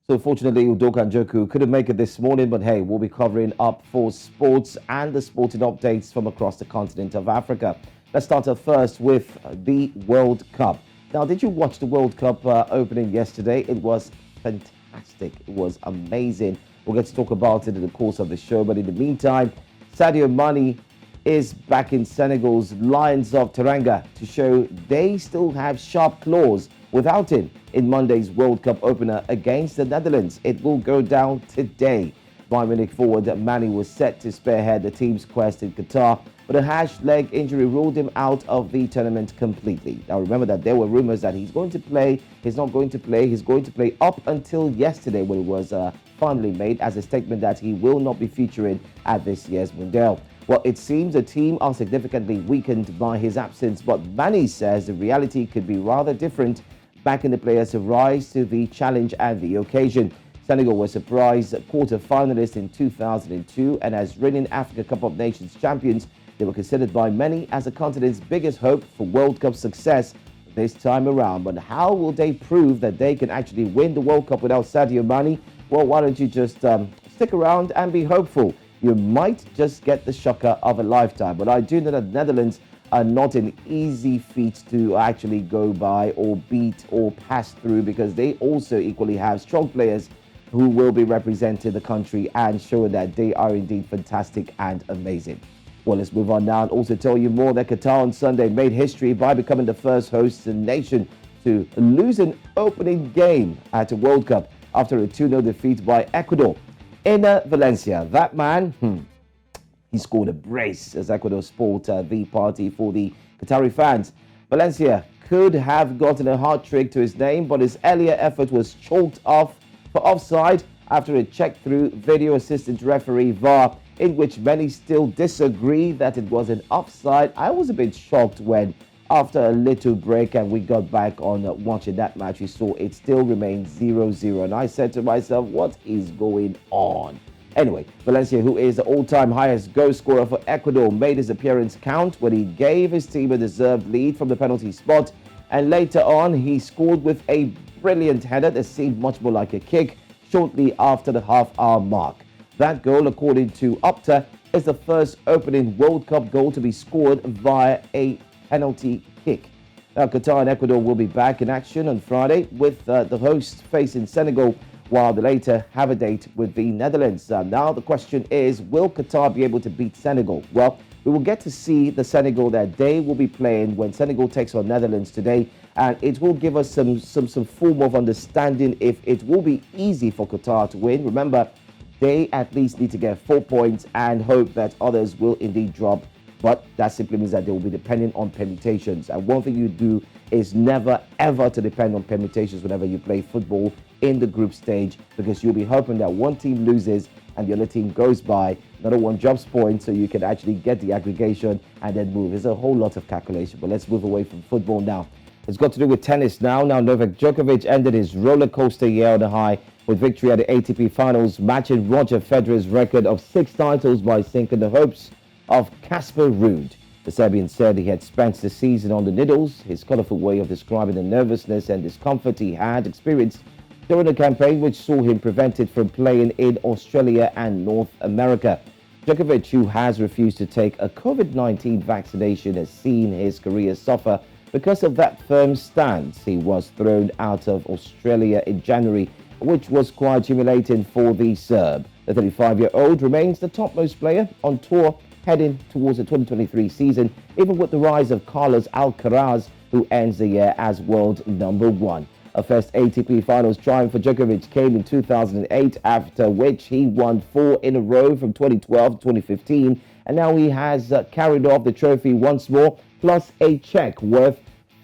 So fortunately, Udoka Njoku couldn't make it this morning, but hey, we'll be covering up for sports and the sporting updates from across the continent of Africa. Let's start off first with the World Cup. Now, did you watch the World Cup opening yesterday? It was fantastic. It was amazing. We'll get to talk about it in the course of the show, but in the meantime, Sadio Mane is back in Senegal's Lions of Teranga to show they still have sharp claws without him in Monday's World Cup opener against the Netherlands. It will go down today. Bayern Munich forward Mane was set to spearhead the team's quest in Qatar, but a hash leg injury ruled him out of the tournament completely. Now remember that there were rumors that he's going to play, he's not going to play, he's going to play up until yesterday when it was finally made as a statement that he will not be featuring at this year's Mundial. Well, it seems the team are significantly weakened by his absence, but Mane says the reality could be rather different, backing the players to rise to the challenge and the occasion. Senegal was surprise quarter-finalists in 2002, and as reigning Africa Cup of Nations champions, they were considered by many as the continent's biggest hope for World Cup success this time around. But how will they prove that they can actually win the World Cup without Sadio Mane? Well, why don't you just stick around and be hopeful? You might just get the shocker of a lifetime. But I do know that the Netherlands are not an easy feat to actually go by or beat or pass through, because they also equally have strong players who will be representing the country and showing that they are indeed fantastic and amazing. Well, let's move on now and also tell you more that Qatar on Sunday made history by becoming the first host nation to lose an opening game at a World Cup after a 2-0 defeat by Ecuador in Valencia. That man, he scored a brace as Ecuador sport the party for the Qatari fans. Valencia could have gotten a hat trick to his name, but his earlier effort was chalked off for offside after a check through video assistant referee VAR, in which many still disagree that it was an offside. I was a bit shocked when, after a little break and we got back on watching that match, we saw it still remained 0-0. And I said to myself, what is going on? Anyway, Valencia, who is the all-time highest goal scorer for Ecuador, made his appearance count when he gave his team a deserved lead from the penalty spot. And later on, he scored with a brilliant header that seemed much more like a kick shortly after the half-hour mark. That goal, according to Opta, is the first opening World Cup goal to be scored via a penalty kick. Now, Qatar and Ecuador will be back in action on Friday, with the hosts facing Senegal, while the later have a date with the Netherlands. Now, the question is, will Qatar be able to beat Senegal? Well, we will get to see the Senegal that they will be playing when Senegal takes on Netherlands today, and it will give us some form of understanding if it will be easy for Qatar to win. Remember, they at least need to get 4 points and hope that others will indeed drop. But that simply means that they will be depending on permutations. And one thing you do is never, ever to depend on permutations whenever you play football in the group stage, because you'll be hoping that one team loses and the other team goes by, another one drops points, so you can actually get the aggregation and then move. There's a whole lot of calculation. But let's move away from football now. It's got to do with tennis now. Now, Novak Djokovic ended his roller coaster year on a high with victory at the ATP Finals, matching Roger Federer's record of 6 titles by sinking the hopes of Casper Ruud. The Serbian said he had spent the season on the needles, his colourful way of describing the nervousness and discomfort he had experienced during the campaign, which saw him prevented from playing in Australia and North America. Djokovic, who has refused to take a COVID-19 vaccination, has seen his career suffer because of that firm stance. He was thrown out of Australia in January, which was quite humiliating for the Serb. The 35-year-old remains the topmost player on tour heading towards the 2023 season, even with the rise of Carlos Alcaraz, who ends the year as world number 1. A first ATP Finals triumph for Djokovic came in 2008, after which he won 4 in a row from 2012 to 2015, and now he has carried off the trophy once more, plus a check worth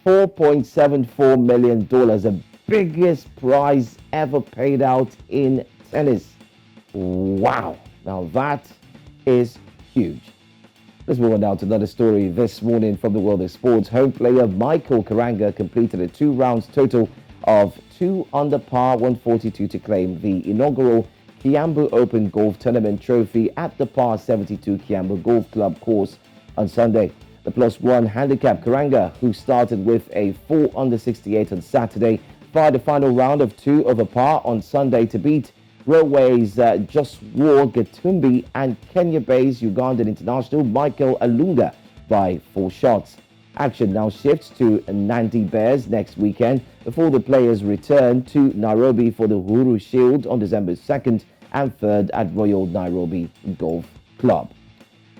$4.74 million, the biggest prize ever paid out in tennis. Wow, now that is huge. Let's move on now to another story this morning from the world of sports. Home player Michael Karanga completed a 2 rounds total of 2 under par 142 to claim the inaugural Kiambu Open Golf Tournament trophy at the par 72 Kiambu Golf Club course on Sunday. The +1 handicap Karanga, who started with a 4 under 68 on Saturday, qualified the final round of 2 over par on Sunday to beat Railways Just War Gatumbi and Kenya-based Ugandan international Michael Alunga by 4 shots. Action now shifts to Nandi Bears next weekend before the players return to Nairobi for the Uhuru Shield on December 2nd and 3rd at Royal Nairobi Golf Club.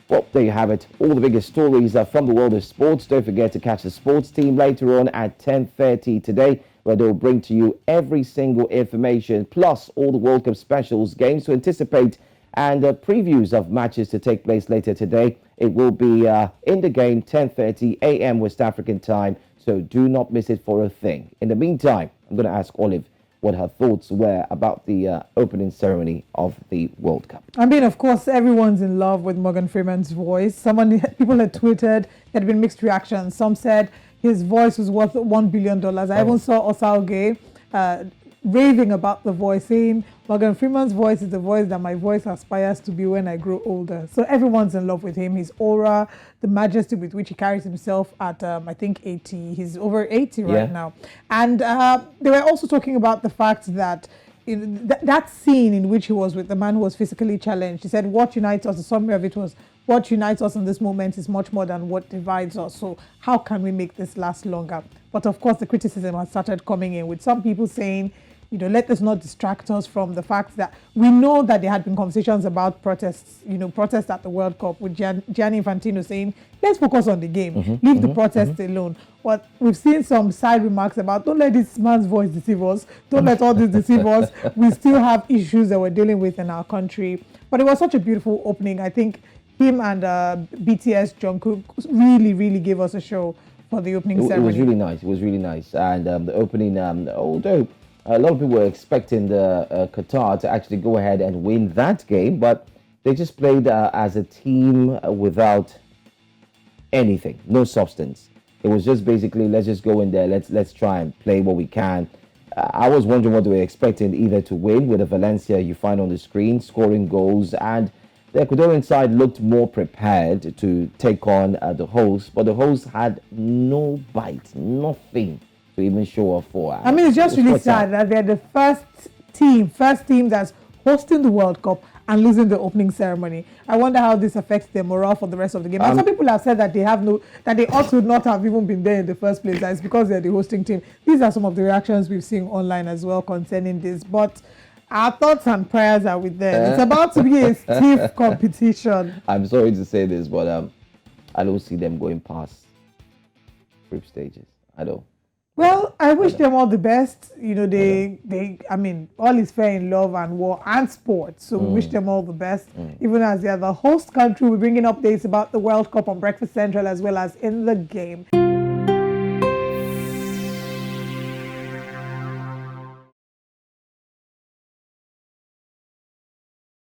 Well, there you have it. All the biggest stories from the world of sports. Don't forget to catch the sports team later on at 10:30 today, where they'll bring to you every single information, plus all the World Cup specials, games to anticipate, and previews of matches to take place later today. It will be in the game 10:30 a.m. West African time, so do not miss it for a thing. In the meantime, I'm going to ask Olive what her thoughts were about the opening ceremony of the World Cup. I mean, of course, everyone's in love with Morgan Freeman's voice. People had tweeted, there had been mixed reactions. Some said his voice was worth $1 billion. I even saw Osauge raving about the voice, saying Morgan Freeman's voice is the voice that my voice aspires to be when I grow older. So everyone's in love with him. His aura, the majesty with which he carries himself at, I think, 80. He's over 80 right now. And they were also talking about the fact that that scene in which he was with the man who was physically challenged, he said, what unites us, the summary of it was, what unites us in this moment is much more than what divides us. So how can we make this last longer? But of course, the criticism has started coming in with some people saying, let this not distract us from the fact that we know that there had been conversations about protests, protests at the World Cup with Gianni Infantino saying, let's focus on the game, leave the protests alone. But we've seen some side remarks about, don't let this man's voice deceive us, don't let all this deceive us. We still have issues that we're dealing with in our country. But it was such a beautiful opening. I think him and BTS Jungkook really, really gave us a show for the opening ceremony. It was really nice. It was really nice. And the opening, although a lot of people were expecting the Qatar to actually go ahead and win that game, but they just played as a team without anything, no substance. It was just basically, let's just go in there, let's try and play what we can. I was wondering what they were expecting, either to win with a Valencia you find on the screen, scoring goals, and the Ecuadorian side looked more prepared to take on the host, but the host had no bite, nothing to even show off for. I mean, it's just really sad that they're the first team that's hosting the World Cup and losing the opening ceremony. I wonder how this affects their morale for the rest of the game. And some people have said that they ought to not have even been there in the first place. That it's because they're the hosting team. These are some of the reactions we've seen online as well concerning this. But our thoughts and prayers are with them. It's about to be a stiff competition. I'm sorry to say this, but I don't see them going past group stages. I don't. Well, I wish them all the best. I mean, all is fair in love and war and sport. So we wish them all the best. Even as they are the host country, we're bringing updates about the World Cup on Breakfast Central as well as in the game.